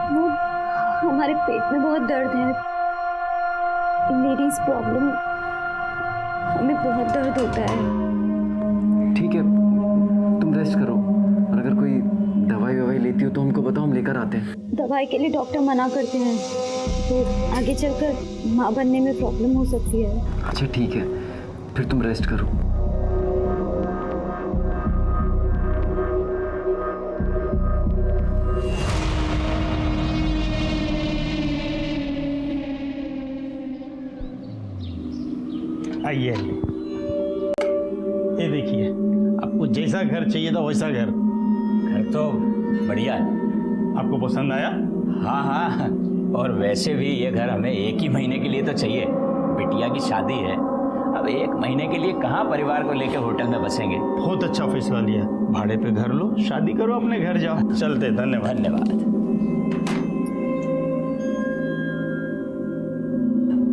वो हमारे पेट में बहुत दर्द है। लेडीज प्रॉब्लम, हमें बहुत दर्द होता है। ठीक है, तुम रेस्ट करो, और अगर कोई दवाई लेती हो तो हमको बताओ, हम लेकर आते हैं। दवाई के लिए डॉक्टर मना करते हैं, तो आगे चलकर माँ बनने में प्रॉब्लम हो सकती है। अच्छा ठीक है, फिर तुम रेस्ट करो। आइए, ये देखिए, आपको जैसा घर चाहिए था वैसा घर तो बढ़िया है। आपको पसंद आया? हाँ हाँ, और वैसे भी ये घर हमें 1 ही महीने के लिए तो चाहिए। बिटिया की शादी है, अब 1 महीने के लिए कहाँ परिवार को लेकर होटल में बसेंगे। बहुत अच्छा फैसला लिया, भाड़े पे घर लो, शादी करो, अपने घर जाओ। चलते, धन्यवाद। धन्यवाद।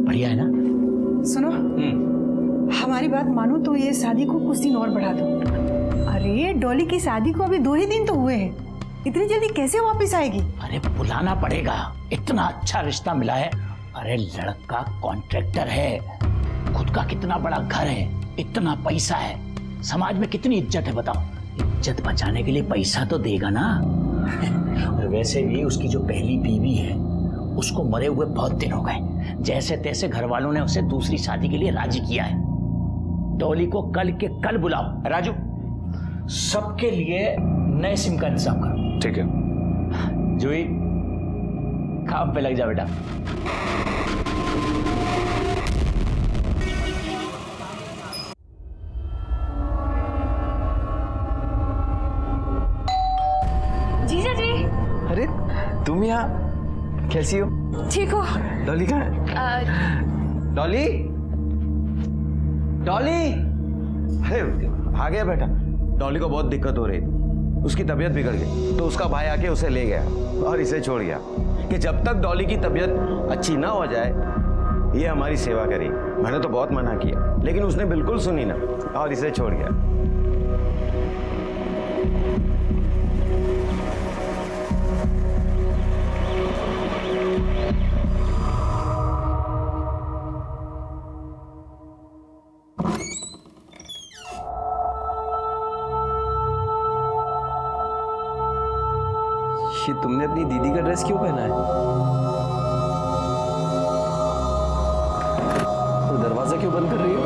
बढ़िया है ना? सुनो, हमारी बात मानो तो ये शादी को कुछ दिन और बढ़ा दो। अरे डॉली की शादी को अभी 2 ही दिन तो हुए हैं, इतनी जल्दी कैसे वापस आएगी? अरे बुलाना पड़ेगा, इतना अच्छा रिश्ता मिला है। अरे लड़का कॉन्ट्रैक्टर है, खुद का कितना बड़ा घर है, इतना पैसा है, समाज में कितनी इज्जत है बताओ। इज्जत बचाने के लिए पैसा तो देगा ना। और वैसे भी उसकी जो पहली बीवी है उसको मरे हुए बहुत दिन हो गए, जैसे तैसे घर वालों ने उसे दूसरी शादी के लिए राजी किया है। डॉली को कल के कल बुलाओ। राजू, सबके लिए नए सिम का इंतजाम करो। ठीक है। जूही, काम पे लग जा बेटा। जीजा जी। अरे तुम यहाँ, कैसी हो? ठीक हो? डॉली कहाँ है? डॉली, डॉली! अरे आ गया बेटा। डॉली को बहुत दिक्कत हो रही थी, उसकी तबीयत बिगड़ गई, तो उसका भाई आके उसे ले गया और इसे छोड़ गया कि जब तक डॉली की तबीयत अच्छी ना हो जाए ये हमारी सेवा करेगी। मैंने तो बहुत मना किया, लेकिन उसने बिल्कुल सुनी ना और इसे छोड़ गया। ये तुमने अपनी दीदी का ड्रेस क्यों पहना है? तो दरवाजा क्यों बंद कर रही हो?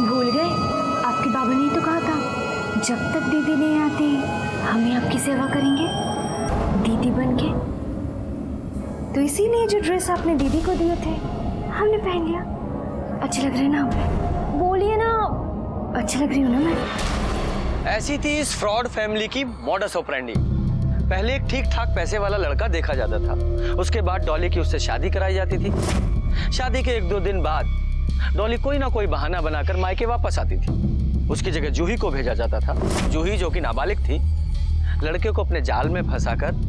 भूल गए? आपके बाबा ने ही तो कहा था, जब तक दीदी नहीं आती हम ही आपकी सेवा करेंगे दीदी बन के। तो इसीलिए जो ड्रेस आपने दीदी को दिए थे हमने पहन लिया। अच्छे लग रहे ना हमें? बोलिए ना, अच्छी लग रही हूँ ना मैं? ऐसी थी इस फ्रॉड फैमिली की मॉडस ऑपरेंडी। पहले एक ठीक ठाक पैसे वाला लड़का देखा जाता था, उसके बाद डॉली की उससे शादी कराई जाती थी। शादी के 1-2 दिन बाद डॉली कोई ना कोई बहाना बनाकर मायके वापस आती थी। उसकी जगह जूही को भेजा जाता था। जूही, जो कि नाबालिग थी, लड़के को अपने जाल में फंसाकर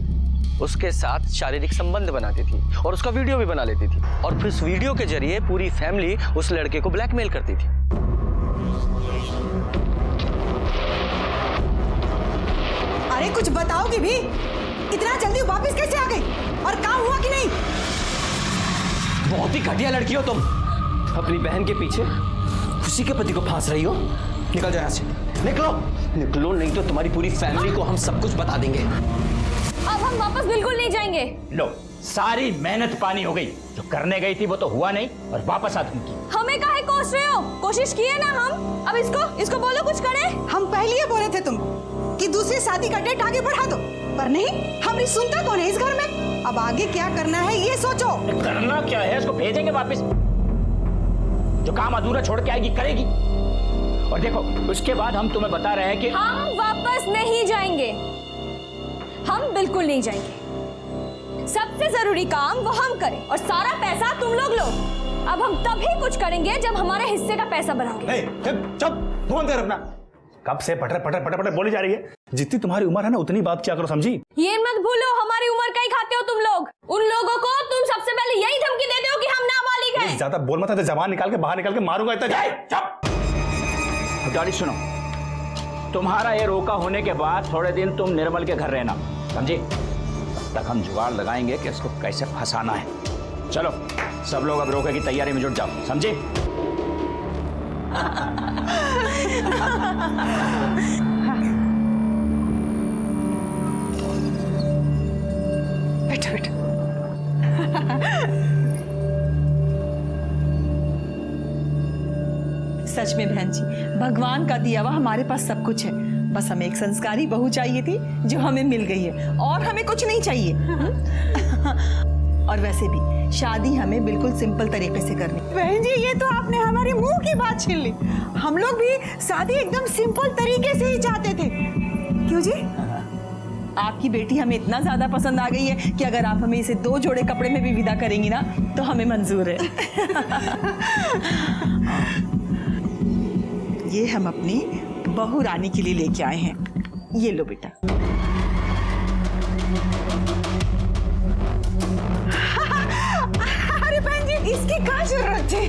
उसके साथ शारीरिक संबंध बनाती थी और उसका वीडियो भी बना लेती थी, और फिर उस वीडियो के जरिए पूरी फैमिली उस लड़के को ब्लैकमेल करती थी। अरे कुछ बताओगे भी? इतना जल्दी वापस कैसे आ गई? और काम हुआ कि नहीं? बहुत ही घटिया लड़की हो तुम। अपनी बहन के पीछे खुशी के पति को फांस रही हो। निकल जाओ यहाँ से, निकलो निकलो, नहीं तो तुम्हारी पूरी फैमिली को हम सब कुछ बता देंगे। अब हम वापस बिल्कुल नहीं जाएंगे। लो, सारी मेहनत पानी हो गई। जो करने गई थी वो तो हुआ नहीं, और वापस आ तुम की। हमें काहे कोस रहे हो? कोशिश किए ना हम। अब इसको बोलो कुछ करे। हम पहले ही बोले थे तुम कि दूसरी शादी का डेट आगे बढ़ा दो, पर नहीं, हमारी सुनता कौन है इस घर में? अब आगे क्या करना है ये सोचो। करना क्या है? इसको भेजेंगे वापस। जो काम अधूरा छोड़ के आएगी करेगी। और देखो, उसके बाद हम तुम्हें बता रहे हैं कि हम वापस नहीं जाएंगे, हम बिल्कुल नहीं जाएंगे। सबसे जरूरी काम वो हम करें और सारा पैसा तुम लोग लो। अब हम तभी कुछ करेंगे जब हमारे हिस्से का पैसा बढ़ाओगे। चुप, फोन कर अपना। कब से पटर पटर पटर पटर बोली जा रही है। जितनी तुम्हारी उम्र है ना उतनी बात क्या करो, समझी? ये मत भूलो हमारी उम्र का ही खाते हो तुम लोग। उन लोगों को तुम सबसे पहले यही धमकी देते हो कि हम नाबालिग हैं। ज्यादा बोल मत, जबान निकाल के बाहर निकाल के मारूंगा इतना। चुप। डॉली सुनो, तुम्हारा ये रोका होने के बाद थोड़े दिन तुम निर्मल के घर रहना, समझे? तब तक हम जुगाड़ लगाएंगे कि इसको कैसे फंसाना है। चलो सब लोग अब रोके की तैयारी में जुट जाओ, समझे? बैठो बैठो। सच में बहन जी, भगवान का दिया हुआ हमारे पास सब कुछ है। बस हमें एक संस्कारी बहू चाहिए थी जो हमें मिल गई है, और हमें कुछ नहीं चाहिए। और वैसे भी शादी हमें बिल्कुल सिंपल तरीके से करनी। बहन जी, ये तो आपने हमारे मुंह की बात छीन ली। हम लोग भी शादी एकदम सिंपल तरीके से ही चाहते थे। क्यों जी? आपकी बेटी हमें इतना ज्यादा पसंद आ गई है कि अगर आप हमें इसे 2 जोड़े कपड़े में भी विदा करेंगी ना तो हमें मंजूर है। ये हम अपनी बहू रानी के लिए लेके आए हैं। ये लो बेटा। अरे बहन जी, इसकी क्या जरूरत है?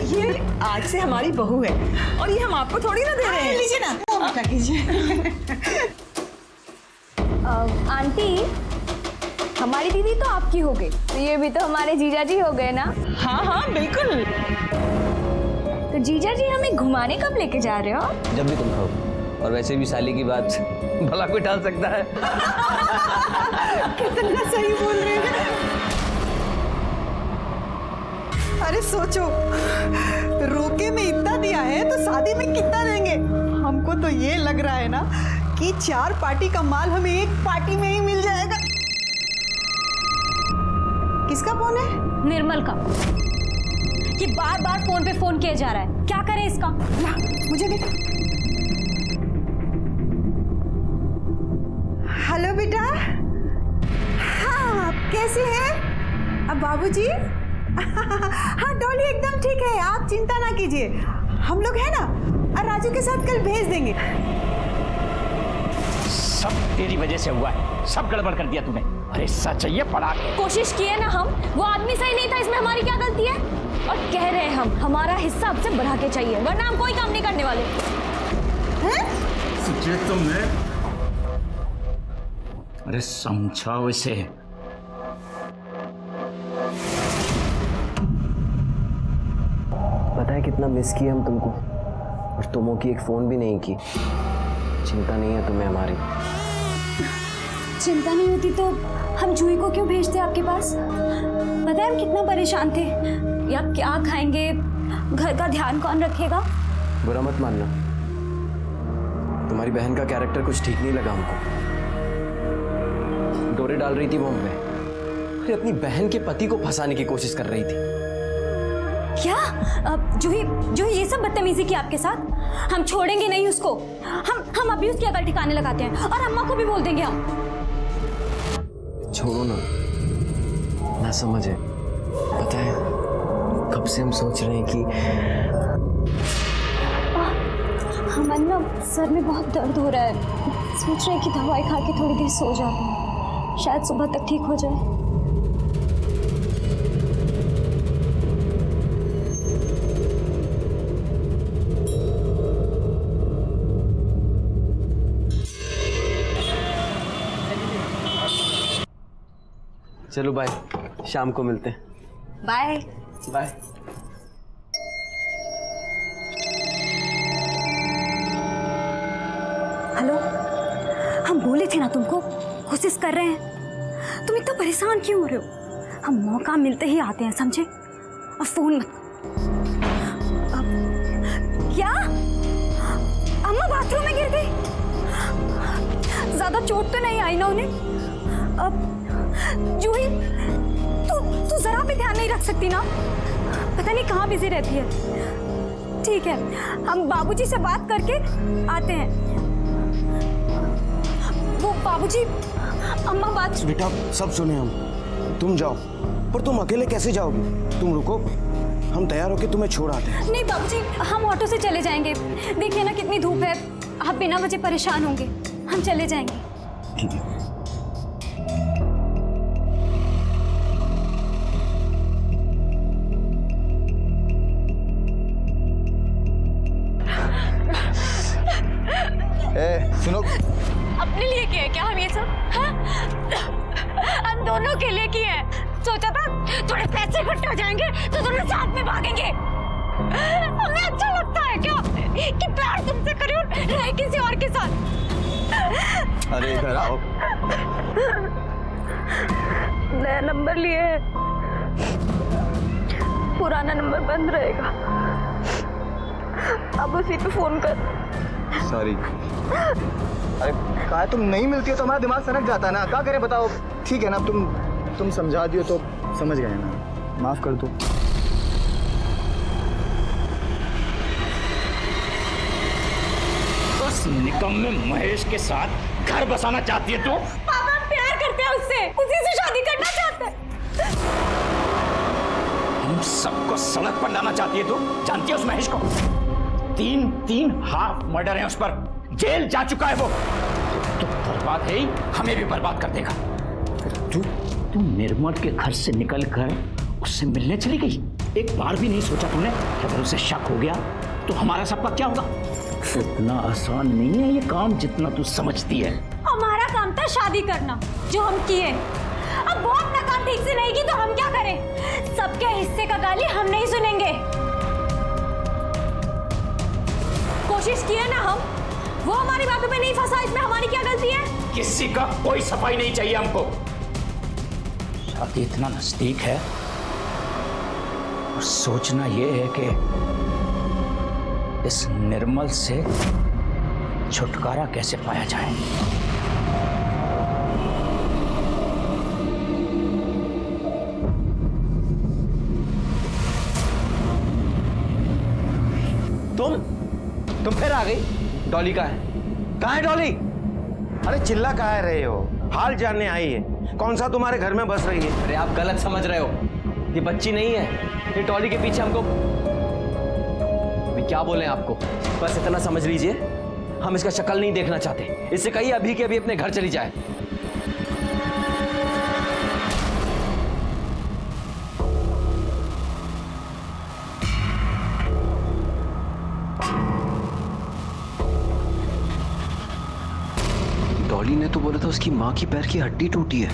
ये आज से हमारी बहू है और ये हम आपको थोड़ी ना दे रहे हैं। लीजिए ना, बेटा कीजिए। आंटी, हमारी दीदी तो आपकी हो गई, तो ये भी तो हमारे जीजा जी हो गए ना। हाँ हाँ बिल्कुल। तो जीजा जी हमें घुमाने कब लेके जा रहे हो? जब भी तुम कहो। और वैसे भी साली की बात भला कोई टाल सकता है? कितना सही बोल रहे हैं। अरे सोचो, रोके में इतना दिया है तो शादी में कितना देंगे? हमको तो ये लग रहा है ना कि 4 पार्टी का माल हमें एक पार्टी में ही मिल जाएगा। किसका फोन है? निर्मल का। ये बार बार फोन पे फोन किया जा रहा है, क्या करें इसका? ला, मुझे भी। हेलो बेटा। हाँ, आप कैसे हैं? अब बाबूजी? हाँ, डॉली एकदम ठीक है, आप चिंता ना कीजिए। हम लोग है ना, और राजू के साथ कल भेज देंगे। सब तेरी वजह से हुआ है, सब गड़बड़ कर दिया तूने। अरे सच है, पड़ा के कोशिश किए ना हम, वो आदमी सही नहीं था, इसमें हमारी क्या गलती है? और कह रहे हैं हम, हमारा हिस्सा आपसे बढ़ा के चाहिए, वरना हम कोई काम नहीं करने वाले। तुमने अरे समझाओ इसे। पता है कितना मिस किया हम तुमको, और तुमों की एक फोन भी नहीं की। चिंता नहीं है तुम्हें हमारी? चिंता नहीं होती तो हम जूही को क्यों भेजते आपके पास? पता है हम कितना परेशान थे, या क्या खाएंगे, घर का ध्यान कौन रखेगा? बुरा मत मानना, तुम्हारी बहन का कैरेक्टर कुछ ठीक नहीं लगा हमको। डोरे डाल रही थी वो हमें, अरे अपनी बहन के पति को फंसाने की कोशिश कर रही थी। क्या? जूही ये सब बदतमीजी की आपके साथ? हम छोड़ेंगे नहीं उसको। हम अभी उसकी अकल ठिकाने लगाते हैं और अम्मा को भी बोल देंगे हम। छोड़ो ना, ना समझे। पता है कब से हम सोच रहे हैं कि हमारे ना सर में बहुत दर्द हो रहा है, सोच रहे हैं कि दवाई खा के थोड़ी देर सो जाते हैं, शायद सुबह तक ठीक हो जाए। चलो बाय, शाम को मिलते हैं। Bye bye. हेलो, हम बोले थे ना तुमको, कोशिश कर रहे हैं। तुम इतना परेशान क्यों हो रहे हो? हम मौका मिलते ही आते हैं, समझे? अब फोन मत। क्या? अम्मा बाथरूम में गिर गई? ज्यादा चोट तो नहीं आई ना उन्हें? अब जूही, तू जरा भी ध्यान नहीं रख सकती ना? पता नहीं कहाँ बिजी रहती है। ठीक है, हम बाबूजी से बात करके आते हैं। वो बाबूजी, अम्मा बात। बेटा सब सुने हम, तुम जाओ, पर तुम अकेले कैसे जाओगे? तुम रुको, हम हम तैयार होके तुम्हें छोड़ आते हैं। नहीं बाबूजी, हम ऑटो से चले जाएंगे। देखिए ना कितनी धूप है, आप बिना वजह परेशान होंगे। हम चले जाएंगे। ठीक है। सुनो, अपने लिए किया है क्या हम ये सब? हाँ? हम दोनों के लिए किए हैं। सोचा था थोड़े पैसे इकट्ठे हो जाएंगे तो दोनों साथ में भागेंगे। हमें अच्छा लगता है क्या कि प्यार तुमसे करी और रहे किसी और के साथ? अरे इधर आओ। नया नंबर लिए है, पुराना नंबर बंद रहेगा, अब उसी पे फोन कर। सॉरी। अरे कहा तुम नहीं मिलती हो तो हमारा दिमाग सनक जाता है ना, क्या करें बताओ। ठीक है ना, तुम समझा दियो तो समझ गए ना, माफ कर दो। उस निकम्मे महेश के साथ घर बसाना चाहती है तू? पापा हम प्यार करते हैं उससे, उसी से शादी करना चाहते हैं। हम सबको सड़क पर लाना चाहती है तू? जानती है उस महेश को? तीन हाफ मर्डर है उस पर, जेल जा चुका है वो। तो बर्बाद है ही, हमें भी बर्बाद कर देगा। तू निर्मल के घर से निकलकर उससे मिलने चली गई। एक बार भी नहीं सोचा तुमने कि अगर उसे शक हो गया तो हमारा सबका क्या होगा? इतना आसान नहीं है ये काम जितना तू समझती है। हमारा काम था शादी करना, जो हम किए। अब बहुत ना काम ठीक से नहीं की तो हम क्या करें? सबके हिस्से का गाली हम नहीं सुनेंगे। कोशिश किए ना हम, वो हमारी बातों पे नहीं फंसा, इसमें हमारी क्या गलती है? किसी का कोई सफाई नहीं चाहिए हमको। शादी इतना नजदीक है और सोचना यह है कि इस निर्मल से छुटकारा कैसे पाया जाए। तुम फिर आ गई? डॉली कहाँ है? कहाँ है डॉली? अरे चिल्ला काहे रहे हो? हाल जानने आई है। कौन सा तुम्हारे घर में बस रही है? अरे आप गलत समझ रहे हो, ये बच्ची नहीं है। ये डॉली के पीछे हमको, मैं क्या बोले आपको, बस इतना समझ लीजिए, हम इसका शक्ल नहीं देखना चाहते। इससे कहिए अभी के अभी अपने घर चली जाए। डॉली ने तो बोला था उसकी माँ की पैर की हड्डी टूटी है,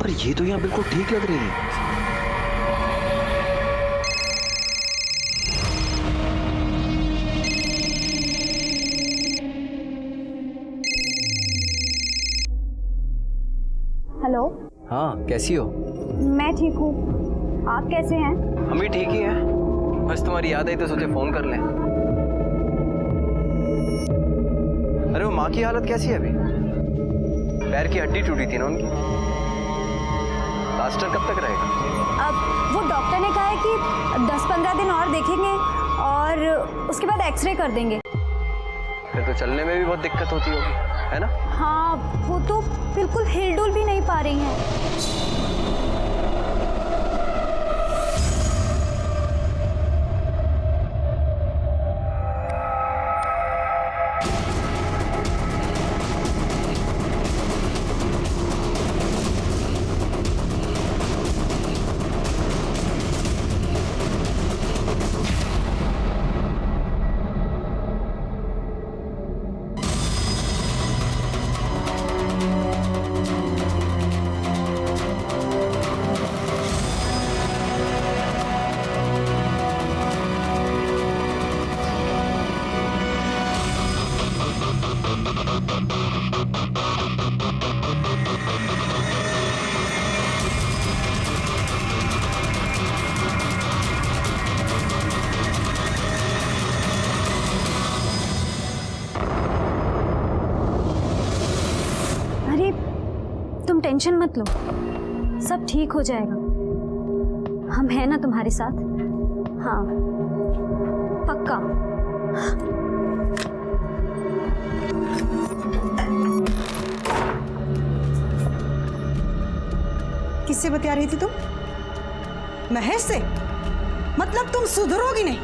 पर ये तो यहाँ बिल्कुल ठीक लग रही है। हेलो। हाँ, कैसी हो? मैं ठीक हूँ, आप कैसे हैं? हम भी ठीक ही हैं, बस तुम्हारी याद आई तो सोचे फोन कर लें। अरे वो माँ की हालत कैसी है अभी? पैर की हड्डी टूटी थी ना उनकी, प्लास्टर कब तक रहेगा? अब वो डॉक्टर ने कहा है कि 10-15 दिन और देखेंगे और उसके बाद एक्सरे कर देंगे। फिर तो चलने में भी बहुत दिक्कत होती होगी, है ना? हाँ, वो तो बिल्कुल हिल-डुल भी नहीं पा रही हैं। तुम टेंशन मत लो, सब ठीक हो जाएगा। हम हैं ना तुम्हारे साथ। हाँ, पक्का। किससे बतिया रही थी तुम? महेश से? मतलब तुम सुधरोगी नहीं।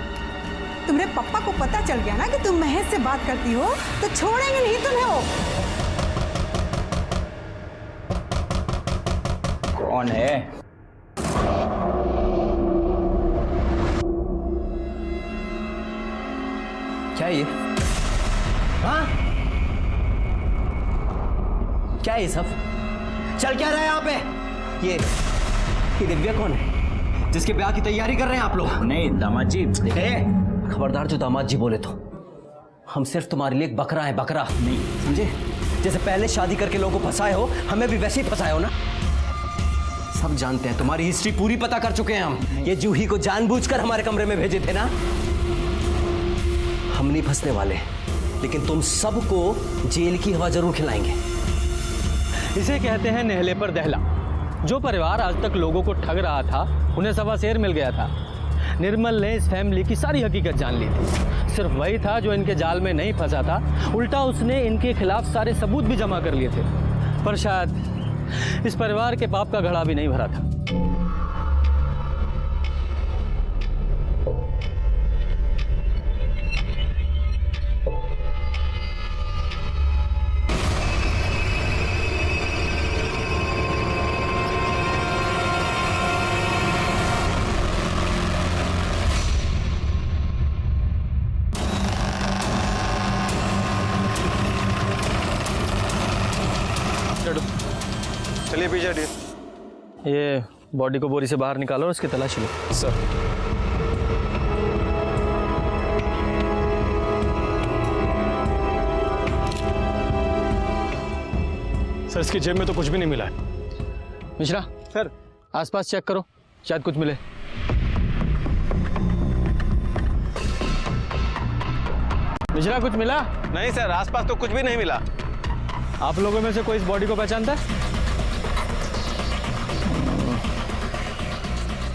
तुम्हारे पापा को पता चल गया ना कि तुम महेश से बात करती हो तो छोड़ेंगे नहीं तुम्हें वो। कौन है? क्या है ये? हाँ? क्या है ये सब? चल क्या रहा है यहाँ पे? ये दिव्या कौन है जिसके ब्याह की तैयारी कर रहे हैं आप लोग? नहीं दामाद जी, खबरदार जो दामाद जी बोले तो हम सिर्फ तुम्हारे लिए एक बकरा है, बकरा नहीं, समझे? जैसे पहले शादी करके लोगों को फंसाए हो, हमें भी वैसे ही फंसाए हो ना। सब जानते हैं, तुम्हारी हिस्ट्री पूरी पता कर चुके हैं हम। ये जूही को जानबूझकर हमारे कमरे में भेजे थे ना। हम नहीं फंसने वाले, लेकिन तुम सबको जेल की हवा जरूर खिलाएंगे। इसे कहते हैं नहले पर दहला। जो परिवार आज तक लोगों को ठग रहा था, उन्हें सवा शेर मिल गया था। निर्मल ने इस फैमिली की सारी हकीकत जान ली थी। सिर्फ वही था जो इनके जाल में नहीं फंसा था, उल्टा उसने इनके खिलाफ सारे सबूत भी जमा कर लिए थे। पर शायद इस परिवार के पाप का घड़ा भी नहीं भरा था। चलिए पीछे हटिए। ये बॉडी को बोरी से बाहर निकालो और इसकी तलाशी लो। सर सर, इसकी जेब में तो कुछ भी नहीं मिला है। मिश्रा सर, आसपास चेक करो, शायद कुछ मिले। मिश्रा कुछ मिला? नहीं सर, आसपास तो कुछ भी नहीं मिला। आप लोगों में से कोई इस बॉडी को पहचानता है?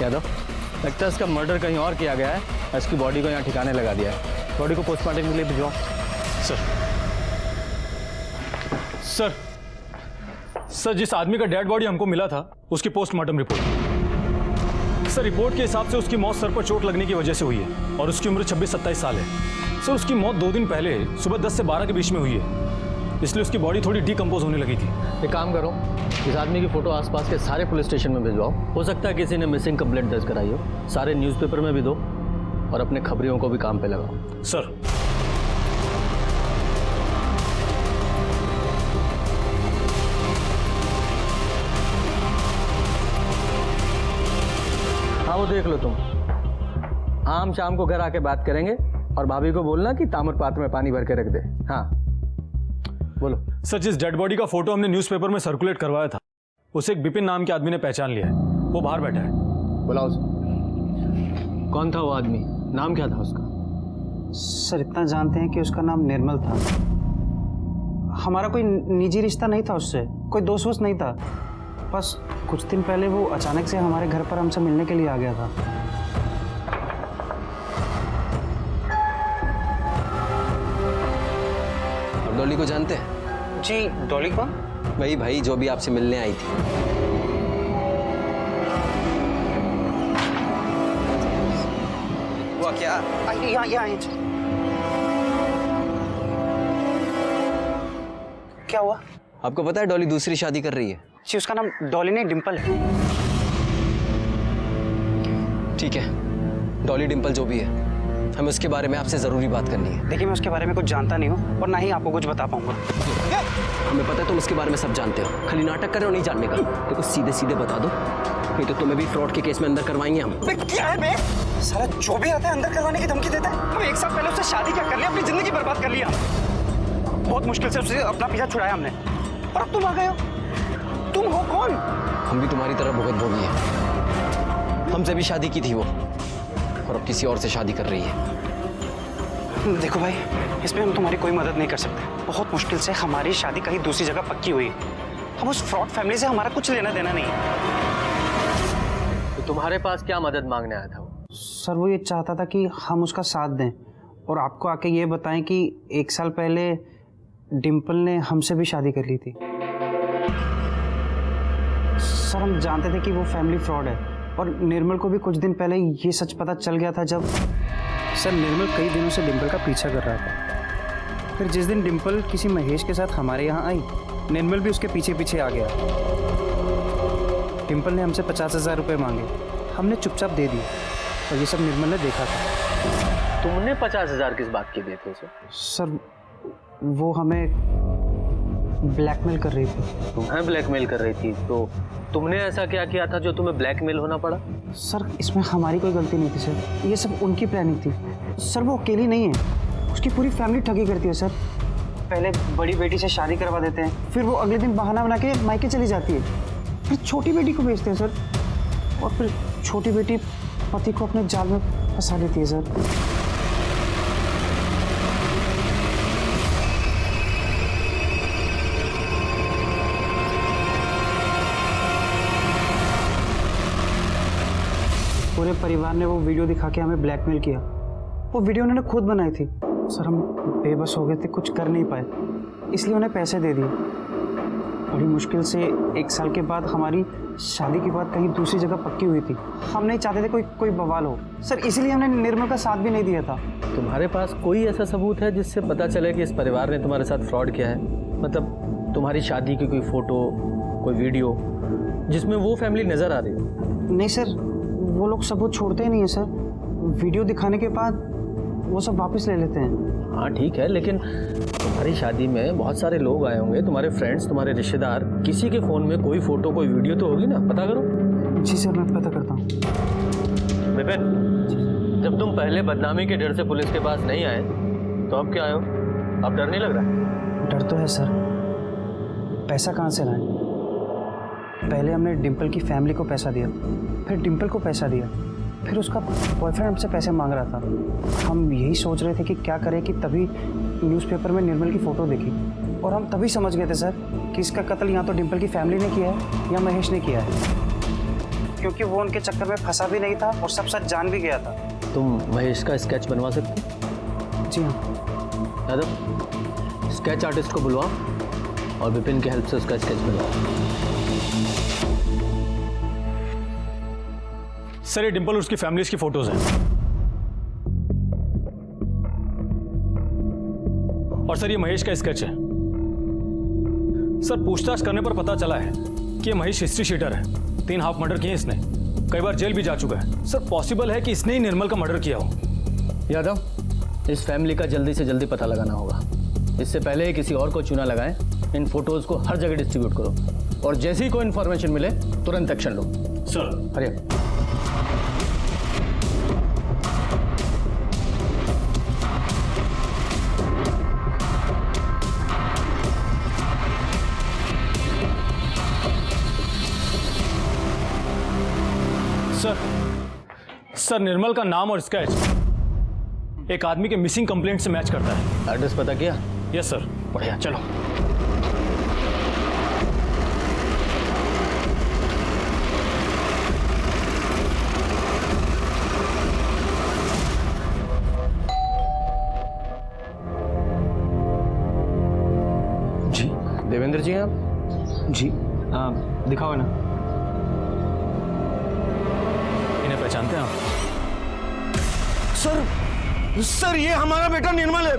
यादव, लगता है इसका मर्डर कहीं और किया गया है। इसकी बॉडी को यहाँ ठिकाने लगा दिया है। बॉडी को पोस्टमार्टम के लिए भिजवाओ। सर, जिस आदमी का डेड बॉडी हमको मिला था, उसकी पोस्टमार्टम रिपोर्ट। सर, रिपोर्ट के हिसाब से उसकी मौत सर पर चोट लगने की वजह से हुई है और उसकी उम्र 26-27 साल है। सर, उसकी मौत 2 दिन पहले सुबह 10 से 12 के बीच में हुई है, इसलिए उसकी बॉडी थोड़ी डिकम्पोज होने लगी थी। एक काम करो, इस आदमी की फोटो आसपास के सारे पुलिस स्टेशन में भिजवाओ। हो सकता है किसी ने मिसिंग कंप्लेंट दर्ज कराई हो। सारे न्यूज़पेपर में भी दो और अपने खबरियों को भी काम पे लगाओ। सर, हाँ, वो देख लो तुम। आम शाम को घर आके बात करेंगे और भाभी को बोलना कि ताम्र पात्र में पानी भर के रख दे। हाँ बोलो। सर, जिस डेड बॉडी का फोटो हमने न्यूज़पेपर में सर्कुलेट करवाया था, उसे एक विपिन नाम के आदमी ने पहचान लिया है। वो बाहर बैठा है। बुलाओ उसे। कौन था वो आदमी? नाम क्या था उसका? सर, इतना जानते हैं कि उसका नाम निर्मल था। हमारा कोई निजी रिश्ता नहीं था उससे, कोई दोस्त वोस्त नहीं था। बस कुछ दिन पहले वो अचानक से हमारे घर पर हमसे मिलने के लिए आ गया था। आप डॉली को जानते हैं? जी, डॉली कौन? वही भाई जो भी आपसे मिलने आई थी। हुआ क्या? यहाँ क्या हुआ? आपको पता है डॉली दूसरी शादी कर रही है? जी, उसका नाम डॉली नहीं, डिम्पल है। ठीक है, डॉली डिम्पल जो भी है, हमें उसके बारे में आपसे जरूरी बात करनी है। देखिए, मैं उसके बारे में कुछ जानता नहीं हूँ और ना ही आपको कुछ बता पाऊंगा। हमें पता है तुम उसके बारे में सब जानते हो, खाली नाटक कर रहे हो नहीं जानने का। देखो सीधे सीधे बता दो, नहीं तो तुम्हें भी फ्रॉड के केस में अंदर करवाएंगे हम। क्या है बे? साला जो भी आता है अंदर करवाने की धमकी देता है। हम 1 साल पहले उससे शादी क्या कर लिया, अपनी जिंदगी बर्बाद कर लिया। बहुत मुश्किल से उससे अपना पीछा छुड़ाया हमने, और अब तुम आ गए हो। तुम हो कौन? हम भी तुम्हारी तरह भुगत भोगी है। हमसे भी शादी की थी वो, और अब किसी और से शादी कर रही है। देखो भाई, इसमें हम तुम्हारी कोई मदद नहीं कर सकते। बहुत मुश्किल से हमारी शादी कहीं दूसरी जगह पक्की हुई। हम उस फ्रॉड फैमिली से हमारा कुछ लेना देना नहीं है। तो तुम्हारे पास क्या मदद मांगने आया था वो? सर, वो ये चाहता था कि हम उसका साथ दें और आपको आके ये बताएं कि 1 साल पहले डिम्पल ने हमसे भी शादी कर ली थी। सर, हम जानते थे कि वो फैमिली फ्रॉड है, और निर्मल को भी कुछ दिन पहले ये सच पता चल गया था जब सर निर्मल कई दिनों से डिम्पल का पीछा कर रहा था। फिर जिस दिन डिम्पल किसी महेश के साथ हमारे यहाँ आई, निर्मल भी उसके पीछे पीछे आ गया। डिम्पल ने हमसे 50,000 रुपये मांगे, हमने चुपचाप दे दिए और ये सब निर्मल ने देखा था। तुमने 50,000 किस बात के दिए थे उसे? सर वो हमें ब्लैकमेल कर रही थी। तुम्हें ब्लैकमेल कर रही थी? तो तुमने ऐसा क्या किया था जो तुम्हें ब्लैकमेल होना पड़ा? सर इसमें हमारी कोई गलती नहीं थी सर, ये सब उनकी प्लानिंग थी। सर वो अकेली नहीं है, उसकी पूरी फैमिली ठगी करती है सर। पहले बड़ी बेटी से शादी करवा देते हैं, फिर वो अगले दिन बहाना बना के मायके चली जाती है, फिर छोटी बेटी को भेजते हैं सर, और फिर छोटी बेटी पति को अपने जाल में फंसा लेती है सर। पूरे परिवार ने वो वीडियो दिखा के हमें ब्लैकमेल किया। वो वीडियो उन्होंने खुद बनाई थी सर। हम बेबस हो गए थे, कुछ कर नहीं पाए, इसलिए उन्हें पैसे दे दिए। बड़ी मुश्किल से 1 साल के बाद हमारी शादी की बात कहीं दूसरी जगह पक्की हुई थी। हम नहीं चाहते थे कोई बवाल हो सर, इसीलिए हमने निर्मल का साथ भी नहीं दिया था। तुम्हारे पास कोई ऐसा सबूत है जिससे पता चले कि इस परिवार ने तुम्हारे साथ फ्रॉड किया है? मतलब तुम्हारी शादी की कोई फोटो, कोई वीडियो जिसमें वो फैमिली नजर आ रही हो? नहीं सर, वो लोग सबूत छोड़ते ही नहीं है सर। वीडियो दिखाने के बाद वो सब वापस ले लेते हैं। हाँ ठीक है, लेकिन तुम्हारी शादी में बहुत सारे लोग आए होंगे, तुम्हारे फ्रेंड्स, तुम्हारे रिश्तेदार, किसी के फ़ोन में कोई फ़ोटो कोई वीडियो तो होगी ना, पता करो। जी सर, मैं पता करता हूँ। विपिन, जब तुम पहले बदनामी के डर से पुलिस के पास नहीं आए तो अब क्या आए हो? अब डर नहीं लग रहा? डर तो है सर, पैसा कहाँ से लाएं? पहले हमने डिम्पल की फैमिली को पैसा दिया, फिर डिम्पल को पैसा दिया, फिर उसका बॉयफ्रेंड हमसे पैसे मांग रहा था। हम यही सोच रहे थे कि क्या करें कि तभी न्यूज़पेपर में निर्मल की फ़ोटो देखी और हम तभी समझ गए थे सर कि इसका कत्ल या तो डिम्पल की फैमिली ने किया है या महेश ने किया है, क्योंकि वो उनके चक्कर में फंसा भी नहीं था और सब सच जान भी गया था। तुम महेश का स्केच बनवा सकते? जी हाँ। यादव, स्केच आर्टिस्ट को बुलवाओ और विपिन की हेल्प से उसका स्केच बनवाओ। सर ये डिम्पल और उसकी फैमिलीज की फोटोज हैं। और सर ये महेश का स्केच है। सर पूछताछ करने पर पता चला है कि ये महेश हिस्ट्री शीटर है। 3 हाफ मर्डर किए इसने, कई बार जेल भी जा चुका है। सर पॉसिबल है कि इसने ही निर्मल का मर्डर किया हो। यादव, इस फैमिली का जल्दी से जल्दी पता लगाना होगा। इससे पहले किसी और को चूना लगाएं, इन फोटोज को हर जगह डिस्ट्रीब्यूट करो और जैसे ही कोई इन्फॉर्मेशन मिले तुरंत एक्शन लो। सर। हरिया। सर निर्मल का नाम और स्केच एक आदमी के मिसिंग कंप्लेंट से मैच करता है। एड्रेस पता किया? Yes sir. बढ़िया, चलो। जी देवेंद्र जी हैं आप? जी दिखाओ ना। इन्हें पहचानते हैं आप? सर ये हमारा बेटा निर्मल है,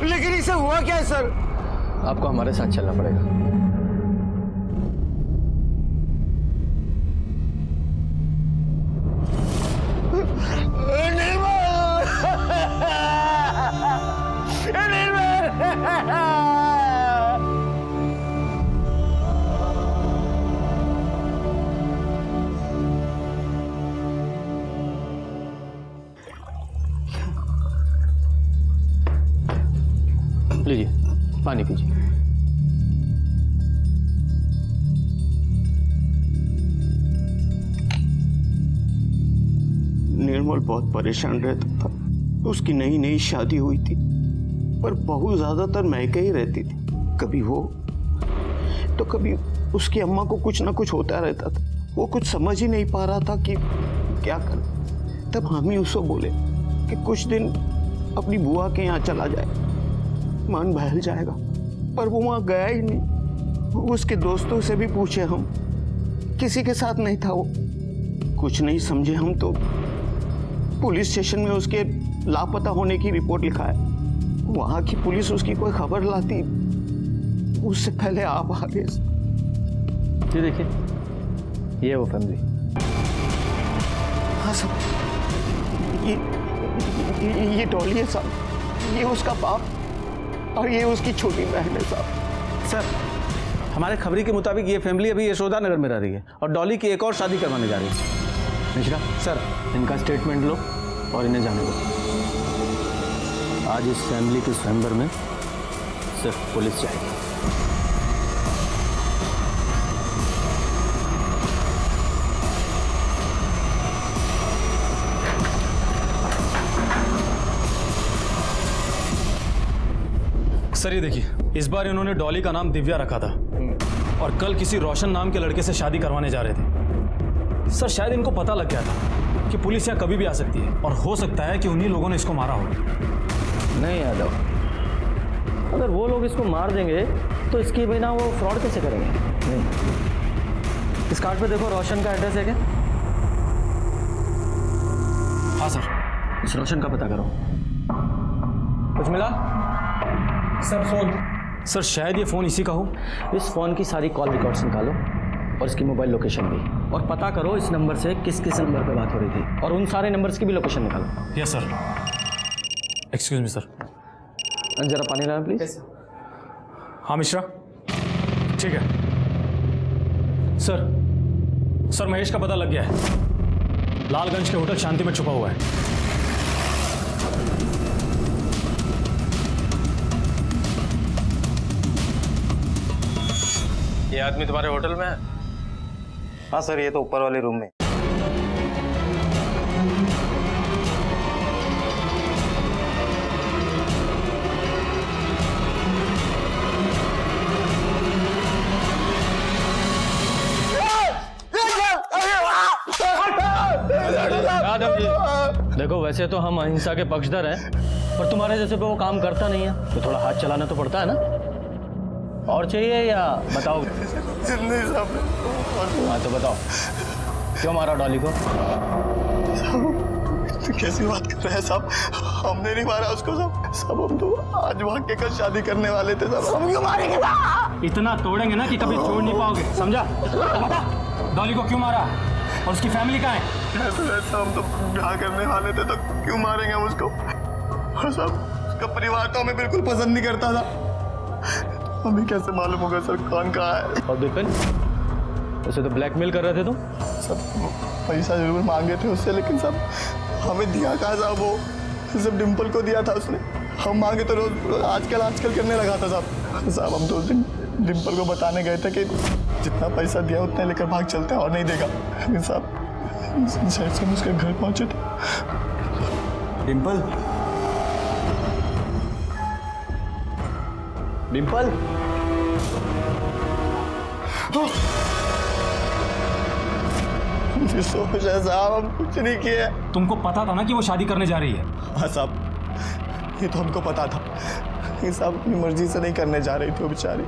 लेकिन इसे हुआ क्या है सर? आपको हमारे साथ चलना पड़ेगा। लीजिए, पानी पीजिए। निर्मल बहुत परेशान रहता था। उसकी नई नई शादी हुई थी, पर बहू ज्यादातर मैके ही रहती थी। कभी वो तो कभी उसकी अम्मा को कुछ ना कुछ होता रहता था। वो कुछ समझ ही नहीं पा रहा था कि क्या करे। तब हम ही उसको बोले कि कुछ दिन अपनी बुआ के यहाँ चला जाए, मन बहल जाएगा। पर वो वहाँ गया ही नहीं। उसके दोस्तों से भी पूछे हम, किसी के साथ नहीं था वो। कुछ नहीं समझे हम तो पुलिस स्टेशन में उसके लापता होने की रिपोर्ट लिखा है। वहां की पुलिस उसकी कोई खबर लाती उससे पहले आप आ गए। ये देखिए, ये है वो फैमिली। हाँ साहब, ये डॉली है साहब, ये उसका बाप और ये उसकी छोटी बहन है साहब। सर, हमारे खबरी के मुताबिक ये फैमिली अभी यशोदा नगर में रह रही है और डॉली की एक और शादी करवाने जा रही है। मिश्रा सर, इनका स्टेटमेंट लो और इन्हें जाने दो। आज इस फैमिली के स्वयंवर में सिर्फ पुलिस जाएगी। सर ये देखिए, इस बार इन्होंने डॉली का नाम दिव्या रखा था और कल किसी रोशन नाम के लड़के से शादी करवाने जा रहे थे। सर शायद इनको पता लग गया था कि पुलिस यहाँ कभी भी आ सकती है और हो सकता है कि उन्हीं लोगों ने इसको मारा हो। नहीं यादव, अगर वो लोग इसको मार देंगे तो इसके बिना वो फ्रॉड कैसे करेंगे? नहीं, इस कार्ड पे देखो रोशन का एड्रेस है क्या? हाँ सर। इस रोशन का पता करो। कुछ मिला? Sir phone. सर शायद ये फोन इसी का हो। इस फोन की सारी कॉल रिकॉर्ड्स निकालो और इसकी मोबाइल लोकेशन भी, और पता करो इस नंबर से किस किस नंबर पे बात हो रही थी और उन सारे नंबर्स की भी लोकेशन निकालो। Yes sir. Excuse me sir. जरा पानी लाना प्लीज। हाँ मिश्रा, ठीक है सर। सर महेश का पता लग गया है, लालगंज के होटल शांति में छुपा हुआ है। ये आदमी तुम्हारे होटल में है? हाँ सर, ये तो ऊपर वाले रूम में। देखो, वैसे तो हम अहिंसा के पक्षधर हैं, पर तुम्हारे जैसे पे वो काम करता नहीं है तो थोड़ा हाथ चलाना तो पड़ता है ना। और चाहिए या बताओ? नहीं साहब। हाँ तो बताओ, क्यों मारा डॉली को? तो कैसी बात कर रहे हैं साहब? हमने नहीं मारा उसको साहब। हम तो आज वहाँ के कल शादी करने वाले थे साहब। हम क्यों मारेंगे साहब? इतना तोड़ेंगे ना कि कभी छोड़ नहीं पाओगे, समझा? बता, डॉली को क्यों मारा और उसकी फैमिली कहाँ है? ऐसा हम तो ब्याह करने वाले थे तो क्यों मारेंगे हम उसको? और साहब, उसका परिवार तो हमें बिल्कुल पसंद नहीं करता था। हमें कैसे मालूम होगा सर कौन कहाँ है? और विपिन, उसे तो ब्लैकमेल कर रहे थे तुम? सब पैसा जरूर मांगे थे उससे, लेकिन सब हमें दिया कहाँ साहब? वो सिर्फ डिम्पल को दिया था उसने। हम मांगे तो रोज आजकल करने लगा था साहब। हम तो उस दिन डिम्पल को बताने गए थे कि जितना पैसा दिया उतना लेकर भाग चलते हैं और नहीं देगा। लेकिन साहब जैसे हम उसके घर पहुंचे थे, डिम्पल, डिम्पल, सोच है साहब, हम कुछ नहीं किए। तुमको पता था ना कि वो शादी करने जा रही है? हाँ साहब, ये तो हमको पता था। ये साहब अपनी मर्जी से नहीं करने जा रही थी वो बेचारी।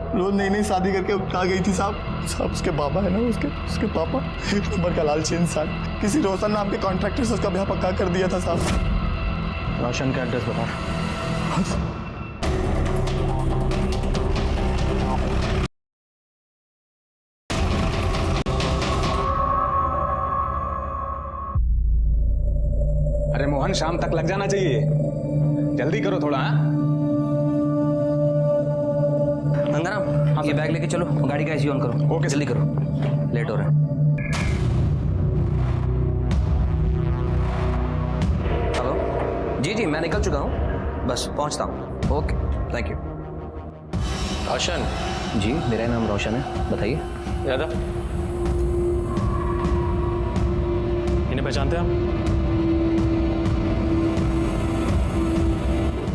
रोज नई नई शादी करके उठा गई थी साहब। उसके बाबा है ना, उसके पापा एक नंबर का लालची इंसान, किसी रोशन नाम के कॉन्ट्रैक्टर से उसका ब्याह पक्का कर दिया था साहब। रोशन का एड्रेस बता। अरे मोहन, शाम तक लग जाना चाहिए, जल्दी करो थोड़ा। गंगाराम, ये बैग लेके चलो, गाड़ी का एसी ऑन करो। ओके, जल्दी करो, लेट हो रहा है। हेलो जी, मैं निकल चुका हूँ, बस पहुँचता हूँ। Okay, thank you. रोशन? जी, मेरा नाम रोशन है, बताइए। यादव, इन्हें पहचानते हैं आप?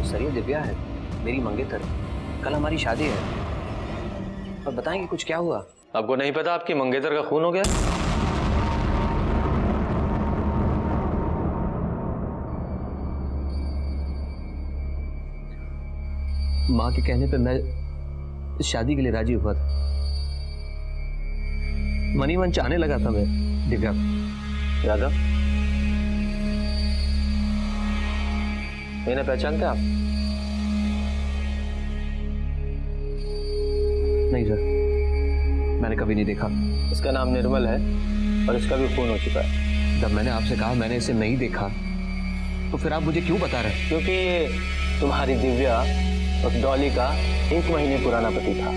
सर, ये दिव्या है, मेरी मंगेतर। कल हमारी शादी है। और बताएंगे कुछ क्या हुआ? आपको नहीं पता आपकी मंगेतर का खून हो गया? माँ के कहने पे मैं शादी के लिए राजी हुआ था, मनी मन चाहने लगा था मैं। दिव्या यादव, मैंने पहचानते आप? नहीं सर, मैंने कभी नहीं देखा। इसका नाम निर्मल है और इसका भी खून हो चुका है। जब मैंने आपसे कहा मैंने इसे नहीं देखा, तो फिर आप मुझे क्यों बता रहे हैं? क्योंकि ये तुम्हारी दिव्या उस डॉली का 1 महीने पुराना पति था।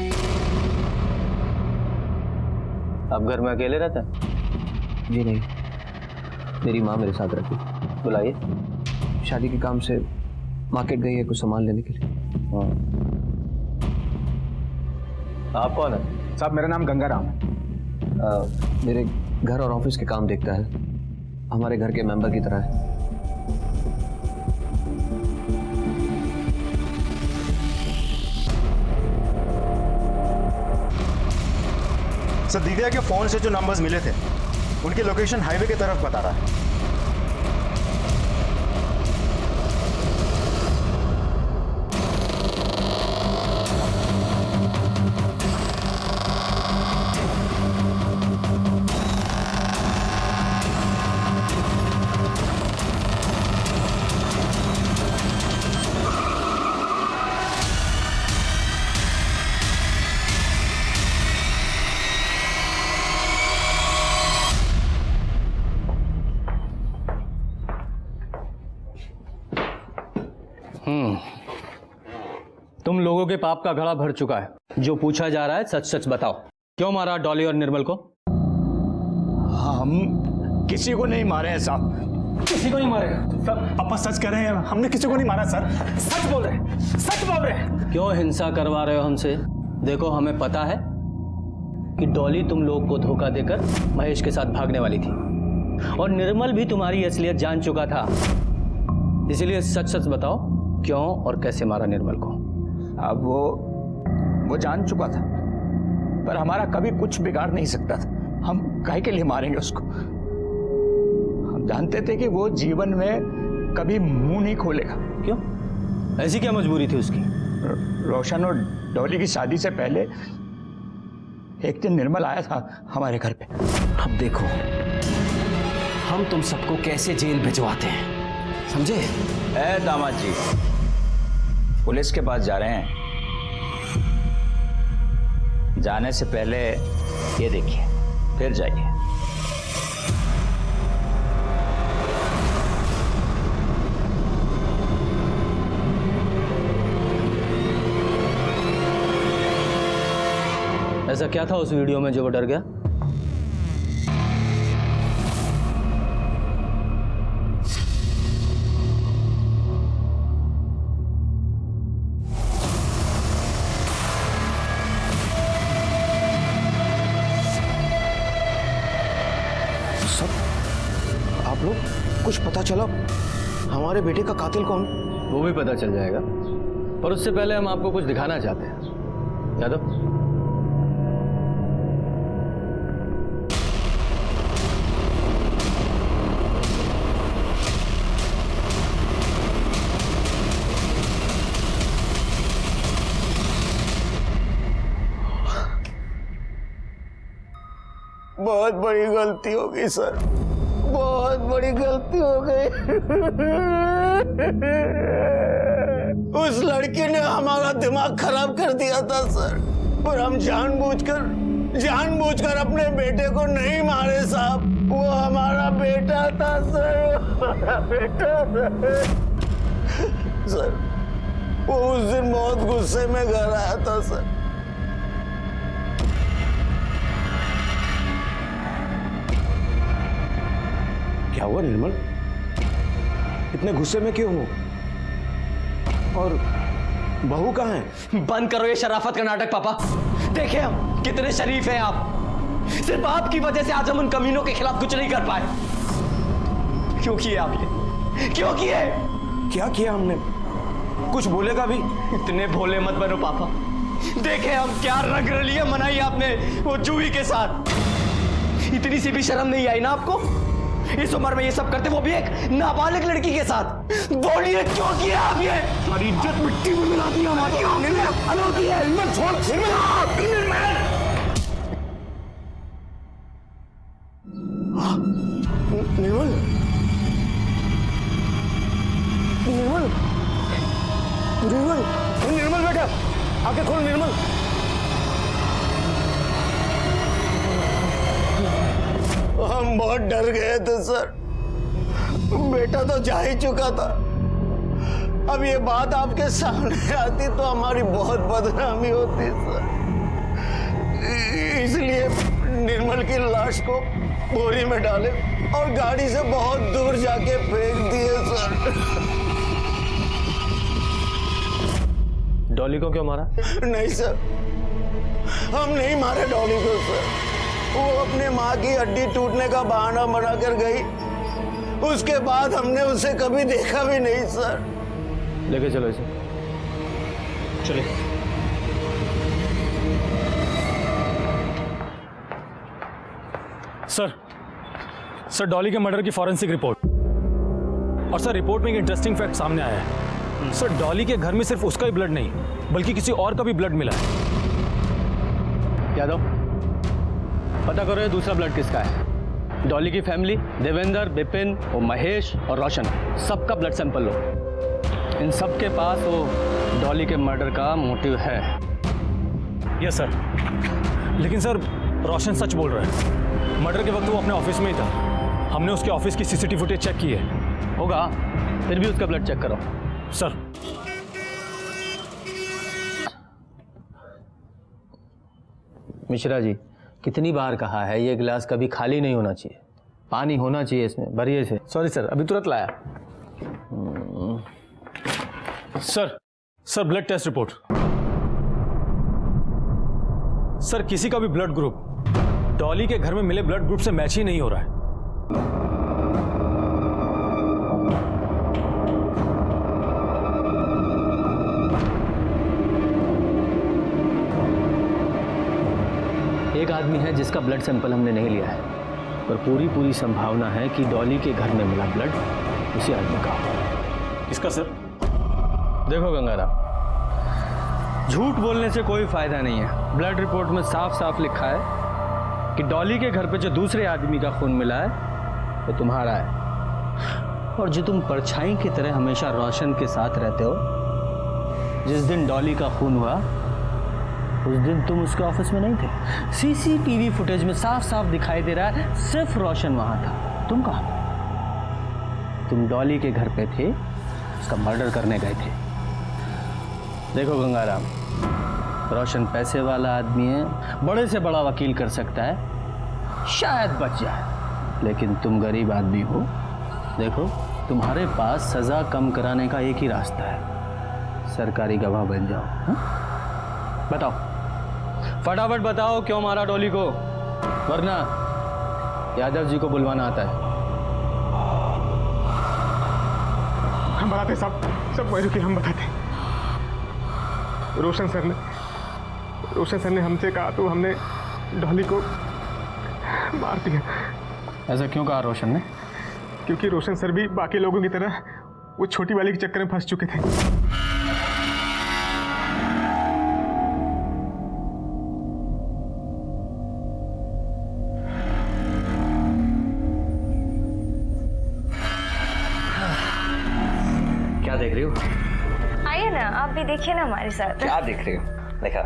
आप घर में अकेले रहते हैं? जी नहीं, मेरी माँ मेरे साथ रहती। बुलाइए। शादी के काम से मार्केट गई है कुछ सामान लेने के लिए। आप कौन है? साहब मेरा नाम गंगाराम है। मेरे घर और ऑफिस के काम देखता है, हमारे घर के मेंबर की तरह है। सर दिव्या के फोन से जो नंबर्स मिले थे उनकी लोकेशन हाईवे की तरफ बता रहा है। तुम लोगों के पाप का घड़ा भर चुका है। जो पूछा जा रहा है सच सच बताओ, क्यों मारा डॉली और निर्मल को? हम किसी को नहीं मारे हैं साहब। किसी को नहीं मारेगा सर, पापा सच कह रहे हैं, हमने किसी को नहीं मारा सर, सच बोल रहे हैं, सच बोल रहे हैं। क्यों हिंसा करवा रहे हो हमसे? देखो हमें पता है कि डॉली तुम लोग को धोखा देकर महेश के साथ भागने वाली थी और निर्मल भी तुम्हारी असलियत जान चुका था। इसीलिए सच सच बताओ, क्यों और कैसे मारा निर्मल को? अब वो जान चुका था, पर हमारा कभी कुछ बिगाड़ नहीं सकता था। हम काहे के लिए मारेंगे उसको? हम जानते थे कि वो जीवन में कभी मुंह नहीं खोलेगा। क्यों? ऐसी क्या मजबूरी थी उसकी? रोशन और डॉली की शादी से पहले एक दिन निर्मल आया था हमारे घर पे। अब देखो हम तुम सबको कैसे जेल भिजवाते हैं, समझे? ए दामाद जी, पुलिस के पास जा रहे हैं, जाने से पहले ये देखिए, फिर जाइए। ऐसा क्या था उस वीडियो में जो वो डर गया? आप लोग कुछ पता चला हमारे बेटे का कातिल कौन? वो भी पता चल जाएगा, पर उससे पहले हम आपको कुछ दिखाना चाहते हैं। यादव, बहुत बड़ी गलती हो गई सर, बहुत बड़ी गलती हो गई। उस लड़की ने हमारा दिमाग खराब कर दिया था सर, पर हम जानबूझकर अपने बेटे को नहीं मारे साहब। वो हमारा बेटा था सर, हमारा बेटा था सर। वो उस दिन बहुत गुस्से में घर आया था सर। क्या हुआ निर्मल? इतने गुस्से में क्यों हो? और बहू कहाँ है? बंद करो ये शराफत का नाटक पापा। देखिए हम कितने शरीफ हैं आप। सिर्फ आपकी वजह से आज हम उन कमीनों के खिलाफ कुछ नहीं कर पाए। क्यों किए आप ये? क्यों किए? क्या किया हमने? कुछ बोलेगा भी? इतने भोले मत बनो पापा। देखे हम क्या रंग रलियां मनाई आपने वो जूही के साथ। इतनी सी भी शर्म नहीं आई ना आपको? इस उम्र में ये सब करते, वो भी एक नाबालिग लड़की के साथ। बोलिए क्यों किया आप ये? हमारी इज्जत मिट्टी में मिला दी हमारी। निर्मल बेटा, आंखें खोल निर्मल। हम बहुत डर गए थे सर, बेटा तो जा ही चुका था। अब ये बात आपके सामने आती तो हमारी बहुत बदनामी होती सर, इसलिए निर्मल की लाश को बोरी में डाले और गाड़ी से बहुत दूर जाके फेंक दिए सर। डॉली को क्यों मारा? नहीं सर, हम नहीं मारे डॉली को सर, वो अपने माँ की हड्डी टूटने का बहाना बनाकर गई, उसके बाद हमने उसे कभी देखा भी नहीं सर। लेके चलो इसे, चलिए। सर डॉली के मर्डर की फॉरेंसिक रिपोर्ट, और सर रिपोर्ट में एक इंटरेस्टिंग फैक्ट सामने आया है। सर डॉली के घर में सिर्फ उसका ही ब्लड नहीं बल्कि किसी और का भी ब्लड मिला है। यादव, पता करो ये दूसरा ब्लड किसका है। डॉली की फैमिली, देवेंद्र, बिपिन और महेश और रोशन, सबका ब्लड सैंपल लो। इन सब के पास वो डॉली के मर्डर का मोटिव है। यस सर, लेकिन सर रोशन सच बोल रहा है। मर्डर के वक्त वो अपने ऑफिस में ही था। हमने उसके ऑफिस की सीसीटीवी फुटेज चेक की है। होगा, फिर भी उसका ब्लड चेक करो। सर मिश्रा जी, कितनी बार कहा है ये गिलास कभी खाली नहीं होना चाहिए, पानी होना चाहिए इसमें, भरिए से। सॉरी सर, अभी तुरंत लाया। Sir blood test report. Sir किसी का भी ब्लड ग्रुप डॉली के घर में मिले ब्लड ग्रुप से मैच ही नहीं हो रहा है। एक आदमी है जिसका ब्लड सैंपल हमने नहीं लिया है, पर पूरी संभावना है कि डॉली के घर में मिला ब्लड उसी आदमी का होगा। किसका सर? देखो गंगाराम, झूठ बोलने से कोई फायदा नहीं है। ब्लड रिपोर्ट में साफ साफ लिखा है कि डॉली के घर पे जो दूसरे आदमी का खून मिला है वो तुम्हारा है, और जो तुम परछाई की तरह हमेशा रोशन के साथ रहते हो, जिस दिन डॉली का खून हुआ उस दिन तुम उसके ऑफिस में नहीं थे। सीसीटीवी फुटेज में साफ साफ दिखाई दे रहा है सिर्फ रोशन वहां था, तुम कहां थे? तुम डॉली के घर पे थे, उसका मर्डर करने गए थे। देखो गंगाराम, रोशन पैसे वाला आदमी है, बड़े से बड़ा वकील कर सकता है, शायद बच जाए, लेकिन तुम गरीब आदमी हो। देखो, तुम्हारे पास सजा कम कराने का एक ही रास्ता है, सरकारी गवाह बन जाओ। हा? बताओ, फटाफट बताओ क्यों मारा डॉली को, वरना यादव जी को बुलवाना आता है। हम बताते सब वही रुके, हम बताते। रोशन सर ने हमसे कहा तो हमने डॉली को मार दिया। ऐसा क्यों कहा रोशन ने? क्योंकि रोशन सर भी बाकी लोगों की तरह वो छोटी वाली के चक्कर में फंस चुके थे। क्या देख रही हो? आइए ना, आप भी देखिए ना हमारे साथ। क्या देख रही हो? देखा।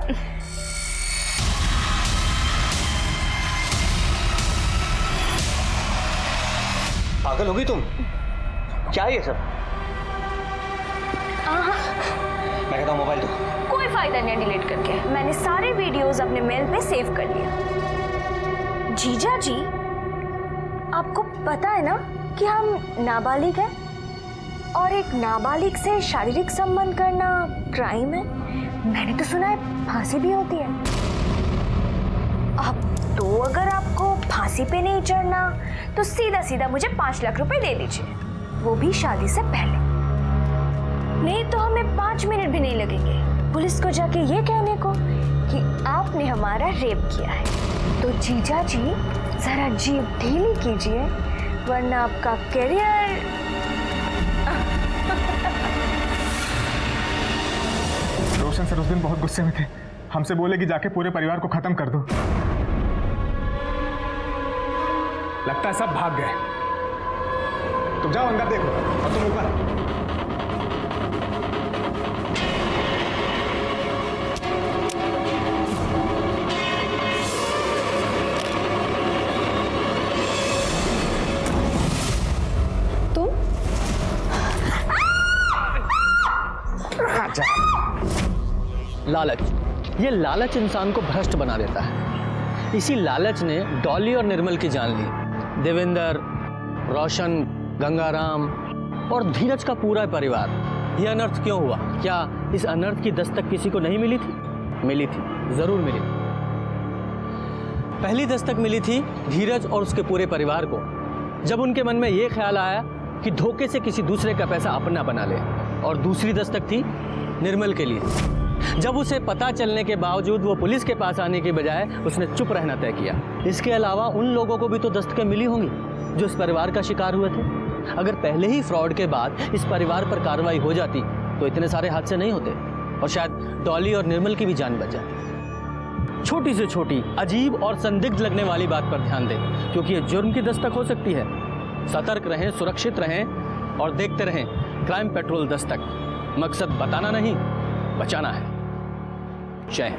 पागल हो गई तुम? क्या ये सब? मैं कहता हूँ मोबाइल दो। कोई फायदा नहीं है डिलीट करके, मैंने सारे वीडियोस अपने मेल पे सेव कर लिए। जीजा जी, आपको पता है ना कि हम नाबालिग हैं और एक नाबालिग से शारीरिक संबंध करना क्राइम है। मैंने तो सुना है फांसी भी होती है। अब तो अगर आपको फांसी पे नहीं चढ़ना तो सीधा सीधा मुझे 5 लाख रुपए दे दीजिए, वो भी शादी से पहले। नहीं तो हमें 5 मिनट भी नहीं लगेंगे पुलिस को जाके ये कहने को कि आपने हमारा रेप किया है। तो जीजा जी जरा जीभ ढीली कीजिए, वरना आपका करियर। रोशन सर उस दिन बहुत गुस्से में थे, हमसे बोले कि जाके पूरे परिवार को खत्म कर दो। लगता है सब भाग गए। तुम जाओ अंदर देखो और तुम ऊपर। लालच, ये लालच इंसान को भ्रष्ट बना देता है। इसी लालच ने डॉली और निर्मल की जान ली। देवेंद्र, रोशन, गंगाराम और धीरज का पूरा परिवार। यह अनर्थ क्यों हुआ? क्या इस अनर्थ की दस्तक किसी को नहीं मिली थी? मिली थी, जरूर मिली थी। पहली दस्तक मिली थी धीरज और उसके पूरे परिवार को, जब उनके मन में यह ख्याल आया कि धोखे से किसी दूसरे का पैसा अपना बना ले। और दूसरी दस्तक थी निर्मल के लिए, जब उसे पता चलने के बावजूद वो पुलिस के पास आने के बजाय उसने चुप रहना तय किया। इसके अलावा उन लोगों को भी तो दस्तकें मिली होंगी जो इस परिवार का शिकार हुए थे। अगर पहले ही फ्रॉड के बाद इस परिवार पर कार्रवाई हो जाती तो इतने सारे हादसे नहीं होते और शायद डॉली और निर्मल की भी जान बच जाती। छोटी से छोटी, अजीब और संदिग्ध लगने वाली बात पर ध्यान दें, क्योंकि ये जुर्म की दस्तक हो सकती है। सतर्क रहें, सुरक्षित रहें और देखते रहें क्राइम पेट्रोल दस्तक। मकसद बताना नहीं, बचाना है। जय हिंद।